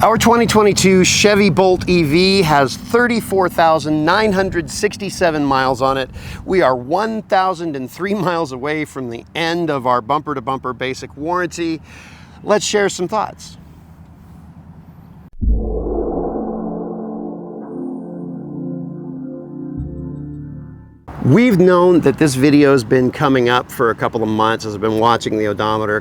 Our 2022 Chevy Bolt EV has 34,967 miles on it. We are 1,003 miles away from the end of our bumper-to-bumper basic warranty. Let's share some thoughts. We've known that this video has been coming up for a couple of months as I've been watching the odometer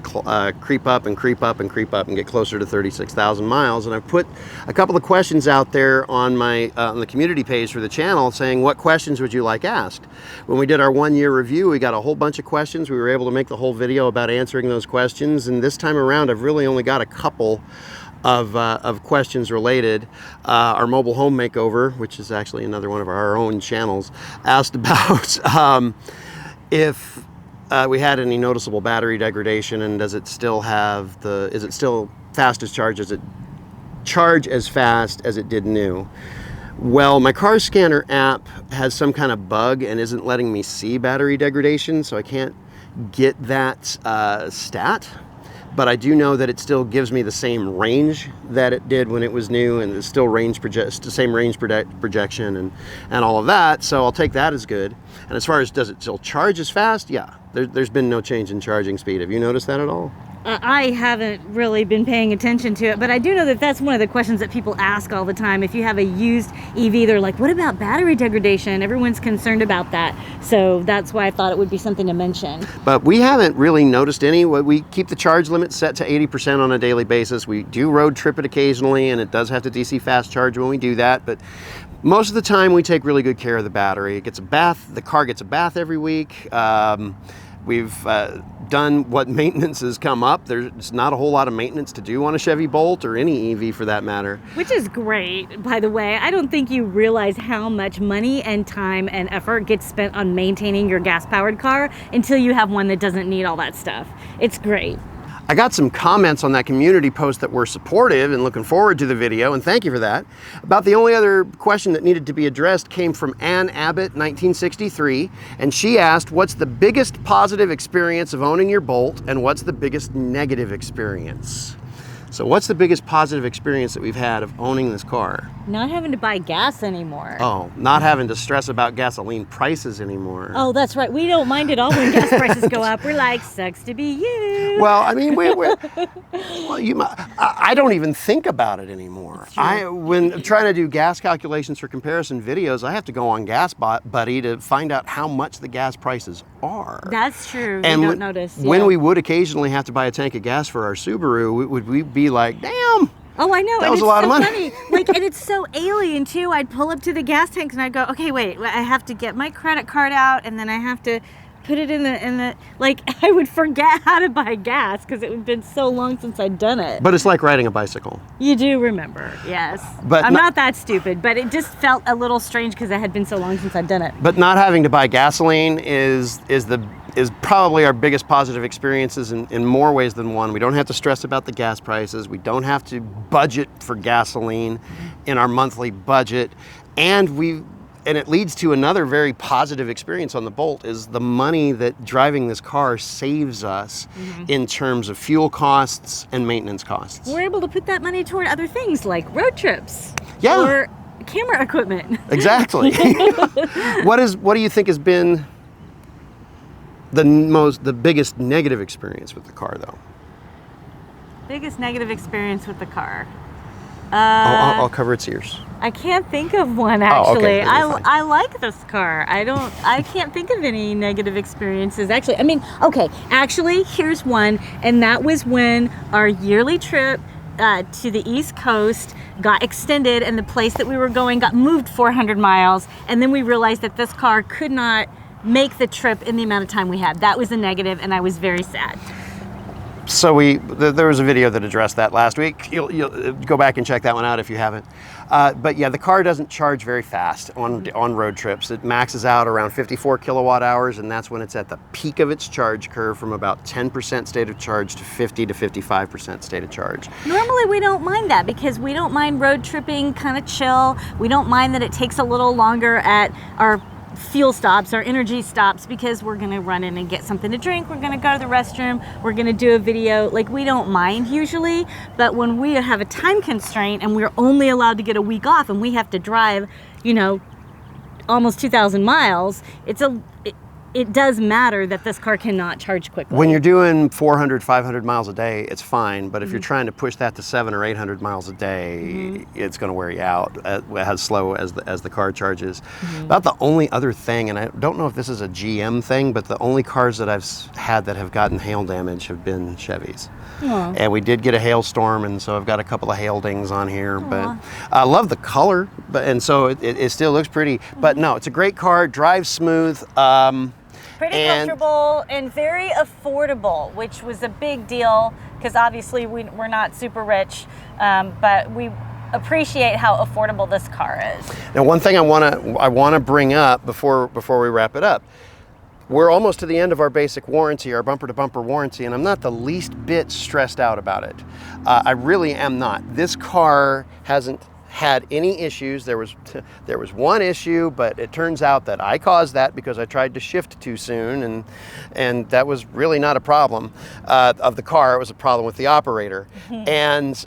creep up and creep up and creep up and get closer to 36,000 miles. And I've put a couple of questions out there on my on the community page for the channel saying, what questions would you like asked? When we did our 1-year review, we got a whole bunch of questions. We were able to make the whole video about answering those questions. And this time around, I've really only got a couple of questions related. Our mobile home makeover, which is actually another one of our own channels, asked about if we had any noticeable battery degradation, and does it still have is it still fast as charge? Does it charge as fast as it did new? Well, my car scanner app has some kind of bug and isn't letting me see battery degradation, so I can't get that stat. But I do know that it still gives me the same range that it did when it was new, and it's still same range projection and all of that. So I'll take that as good. And as far as does it still charge as fast? Yeah, there's been no change in charging speed. Have you noticed that at all? I haven't really been paying attention to it, but I do know that that's one of the questions that people ask all the time. If you have a used EV, they're like, what about battery degradation? Everyone's concerned about that. So that's why I thought it would be something to mention. But we haven't really noticed any. We keep the charge limit set to 80% on a daily basis. We do road trip it occasionally, and it does have to DC fast charge when we do that. But most of the time, we take really good care of the battery. It gets a bath. The car gets a bath every week. We've done what maintenance has come up. There's not a whole lot of maintenance to do on a Chevy Bolt or any EV for that matter. Which is great, by the way. I don't think you realize how much money and time and effort gets spent on maintaining your gas-powered car until you have one that doesn't need all that stuff. It's great. I got some comments on that community post that were supportive and looking forward to the video, and thank you for that. About the only other question that needed to be addressed came from Ann Abbott, 1963, and she asked, what's the biggest positive experience of owning your Bolt, and what's the biggest negative experience? So what's the biggest positive experience that we've had of owning this car? Not having to buy gas anymore. Oh, not having to stress about gasoline prices anymore. Oh, that's right. We don't mind at all when gas prices go up. We're like, sucks to be you. Well, I mean, I don't even think about it anymore. When trying to do gas calculations for comparison videos, I have to go on Gas Buddy to find out how much the gas prices are. That's true. And you don't notice. When we would occasionally have to buy a tank of gas for our Subaru, we'd be like, damn. Oh, I know. That was a lot of money. Funny. Like, and it's so alien too. I'd pull up to the gas tank and I'd go, okay, wait, I have to get my credit card out, and then I have to put it in the like, I would forget how to buy gas because it had been so long since I'd done it. But it's like riding a bicycle. You do remember, yes. But I'm not that stupid, but it just felt a little strange because it had been so long since I'd done it. But not having to buy gasoline is probably our biggest positive experiences in more ways than one. We don't have to stress about the gas prices. We don't have to budget for gasoline in our monthly budget. And it leads to another very positive experience on the Bolt is the money that driving this car saves us in terms of fuel costs and maintenance costs. We're able to put that money toward other things like road trips. Yeah. Or camera equipment. Exactly. What do you think has been the biggest negative experience with the car, though? Biggest negative experience with the car. I'll cover its ears. I can't think of one, actually. Oh, okay. I like this car. I can't think of any negative experiences, actually. I mean, okay, actually, here's one, and that was when our yearly trip to the East Coast got extended, and the place that we were going got moved 400 miles, and then we realized that this car could not make the trip in the amount of time we had. That was a negative, and I was very sad. So there was a video that addressed that last week. You'll go back and check that one out if you haven't. But yeah, the car doesn't charge very fast on road trips. It maxes out around 54 kilowatt hours, and that's when it's at the peak of its charge curve, from about 10% state of charge to 50 to 55% state of charge. Normally we don't mind that because we don't mind road tripping, kind of chill. We don't mind that it takes a little longer at our fuel stops, our energy stops, because we're gonna run in and get something to drink, we're gonna go to the restroom, we're gonna do a video. Like, we don't mind usually, but when we have a time constraint and we're only allowed to get a week off and we have to drive, you know, almost 2,000 miles, it does matter that this car cannot charge quickly. When you're doing 400, 500 miles a day, it's fine. But if you're trying to push that to 700 or 800 miles a day, it's going to wear you out as slow as the car charges. About the only other thing, and I don't know if this is a GM thing, but the only cars that I've had that have gotten hail damage have been Chevys. Aww. And we did get a hailstorm, and so I've got a couple of hail dings on here. But I love the color, and so it still looks pretty. But no, it's a great car, drives smooth. Pretty comfortable and very affordable, which was a big deal, because obviously we're not super rich, but we appreciate how affordable this car is. Now, one thing I want to bring up before we wrap it up. We're almost to the end of our basic warranty, our bumper-to-bumper warranty, and I'm not the least bit stressed out about it. I really am not. This car hasn't had any issues. There was one issue, but it turns out that I caused that because I tried to shift too soon, and that was really not a problem of the car. It was a problem with the operator. And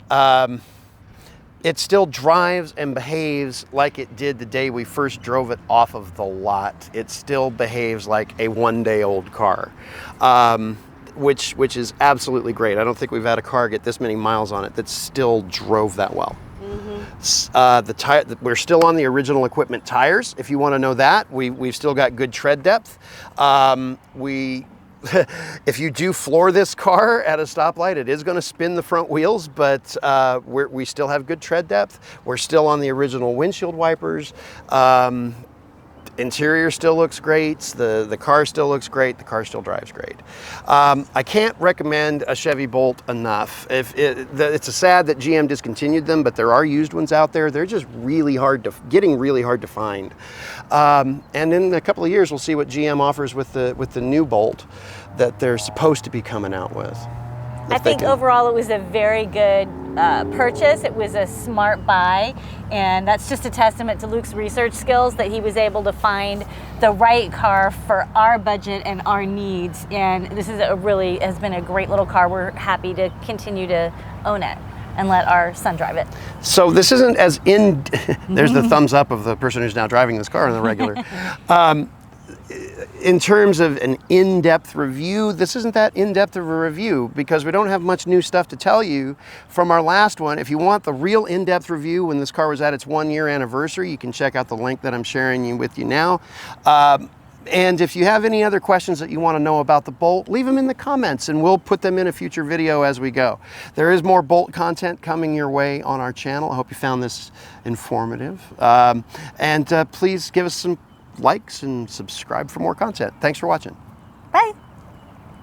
it still drives and behaves like it did the day we first drove it off of the lot. It still behaves like a one-day-old car, which is absolutely great. I don't think we've had a car get this many miles on it that still drove that well. We're still on the original equipment tires. If you want to know that, we've still got good tread depth. If you do floor this car at a stoplight, it is going to spin the front wheels, but we still have good tread depth. We're still on the original windshield wipers. Interior still looks great. The car still looks great. The car still drives great. I can't recommend a Chevy Bolt enough. It's sad that GM discontinued them, but there are used ones out there. They're just getting really hard to find. And in a couple of years, we'll see what GM offers with the new Bolt that they're supposed to be coming out with. I think overall it was a very good purchase. It was a smart buy, and that's just a testament to Luke's research skills, that he was able to find the right car for our budget and our needs. And this is has been a great little car. We're happy to continue to own it and let our son drive it. So this isn't as there's the thumbs up of the person who's now driving this car on the regular. In terms of an in-depth review, this isn't that in-depth of a review because we don't have much new stuff to tell you from our last one. If you want the real in-depth review when this car was at its 1-year anniversary, you can check out the link that I'm sharing with you now. And if you have any other questions that you want to know about the Bolt, leave them in the comments and we'll put them in a future video as we go. There is more Bolt content coming your way on our channel. I hope you found this informative. And please give us some likes and subscribe for more content. Thanks for watching. Bye.